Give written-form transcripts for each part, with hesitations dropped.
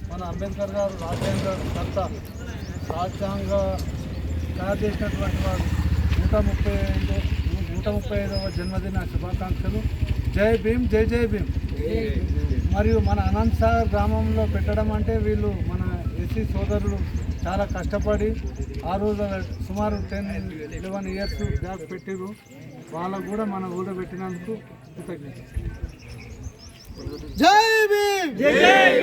మన అంబేద్కర్ గారు రాజ్యాంగ తయారు చేసినటువంటి వారు 135వ జన్మదిన శుభాకాంక్షలు. జై భీమ్, జై జై భీమ్. మరియు మన అనంతసాగర్ గ్రామంలో పెట్టడం అంటే వీళ్ళు మన ఎస్సీ సోదరులు చాలా కష్టపడి ఆ రోజు సుమారు 10-11 ఇయర్స్ బ్యాక్ పెట్టిరు. వాళ్ళకు కూడా మన ఊళ్ళో పెట్టినందుకు కృతజ్ఞత. జై భీమ్, జై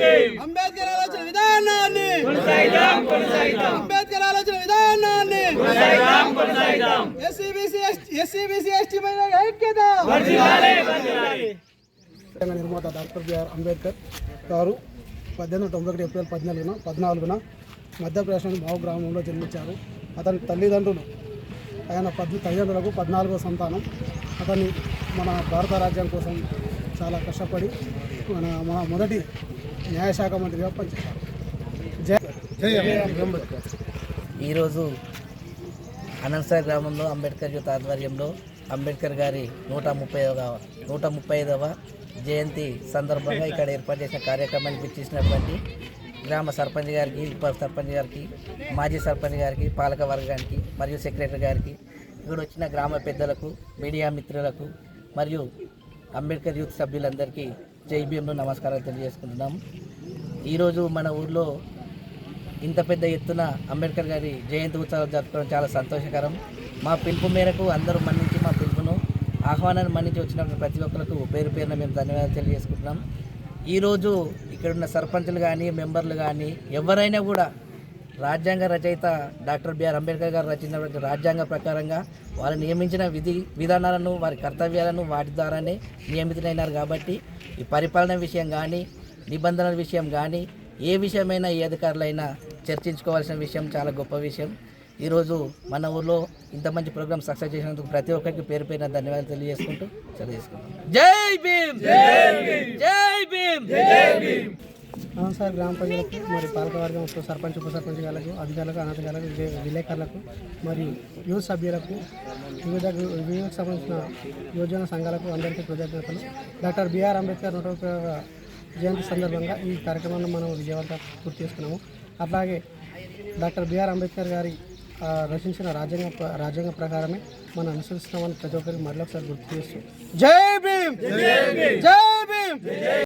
భీమ్. అంబేద్కర్ ఆలోచన విధానాన్ని అంబేద్కర్ ఆలోచన విధానాన్ని ఎస్సీ ఎస్టీ ఐక్యత. నిర్మాత డాక్టర్ బిఆర్ అంబేద్కర్ గారు 1891 ఏప్రిల్ 14న మధ్యప్రదేశ్లోని మావు గ్రామంలో జన్మించారు. అతని తల్లిదండ్రులకు 14వ సంతానం. అతన్ని మన భారత రాజ్యం కోసం చాలా కష్టపడి మన మొదటి న్యాయశాఖ మంత్రిగా పనిచేశారు. జై అంబేద్కర్. ఈరోజు అనంతసాగర్ గ్రామంలో అంబేద్కర్ యూత్ ఆధ్వర్యంలో అంబేద్కర్ గారి 135వ జయంతి సందర్భంగా ఇక్కడ ఏర్పాటు చేసిన కార్యక్రమాన్ని వీక్షించినటువంటి గ్రామ సర్పంచ్ గారికి, ఉప సర్పంచ్ గారికి, మాజీ సర్పంచ్ గారికి, పాలక వర్గానికి మరియు సెక్రటరీ గారికి, ఇక్కడ వచ్చిన గ్రామ పెద్దలకు, మీడియా మిత్రులకు మరియు అంబేద్కర్ యూత్ సభ్యులందరికీ జై భీమ్ను నమస్కారాలు తెలియజేసుకుంటున్నాము. ఈరోజు మన ఊర్లో ఇంత పెద్ద ఎత్తున అంబేద్కర్ గారి జయంతి ఉత్సవాలు జరుపుకోవడం చాలా సంతోషకరం. మా పిలుపు మేరకు అందరూ మన్నించి మా పిలుపును ఆహ్వానాన్ని మన్నించి వచ్చినప్పుడు ప్రతి ఒక్కరికి పేరు పేరున మేము ధన్యవాదాలు తెలియజేసుకుంటున్నాం. ఈరోజు ఇక్కడున్న సర్పంచులు కానీ, మెంబర్లు కానీ ఎవరైనా కూడా రాజ్యాంగ రచయిత డాక్టర్ బిఆర్ అంబేద్కర్ గారు రచించినటువంటి రాజ్యాంగ ప్రకారంగా వారు నియమించిన విధానాలను, వారి కర్తవ్యాలను వాటి ద్వారానే నియమితులైనారు. కాబట్టి ఈ పరిపాలన విషయం కానీ, నిబంధనల విషయం కానీ, ఏ విషయమైనా ఏ అధికారులైనా చర్చించుకోవాల్సిన విషయం, చాలా గొప్ప విషయం. ఈరోజు మన ఊర్లో ఇంత మంచి ప్రోగ్రామ్ సక్సెస్ చేసినందుకు ప్రతి ఒక్కరికి పేరు పేరున ధన్యవాదాలు తెలియజేసుకుంటూ తెలియజేసుకుంటాం. జై భీమ్, జై భీమ్, జై భీమ్. అనంతసాగర్ గ్రామ ప్రజలకు మరియు పాలకవర్గం, సర్పంచ్, ఉప సర్పంచ్ గారికి, అధికారులకు, అనధికారులకు, విలేకరులకు మరియు యూత్ సభ్యులకు, వివిధకు సంబంధించిన యువజన సంఘాలకు అందరికీ కృతజ్ఞతలు. డాక్టర్ బిఆర్ అంబేద్కర్ 135వ జయంతి సందర్భంగా ఈ కార్యక్రమాన్ని మనం విజయవంతంగా పూర్తి చేసుకున్నాము. అట్లాగే డాక్టర్ బిఆర్ అంబేద్కర్ గారి రచించిన రాజ్యాంగ ప్రకారమే మనం అనుసరిస్తున్నామని ప్రతి ఒక్కరికి మరొకసారి గుర్తు చేస్తూ జై భీమ్, జై భీమ్.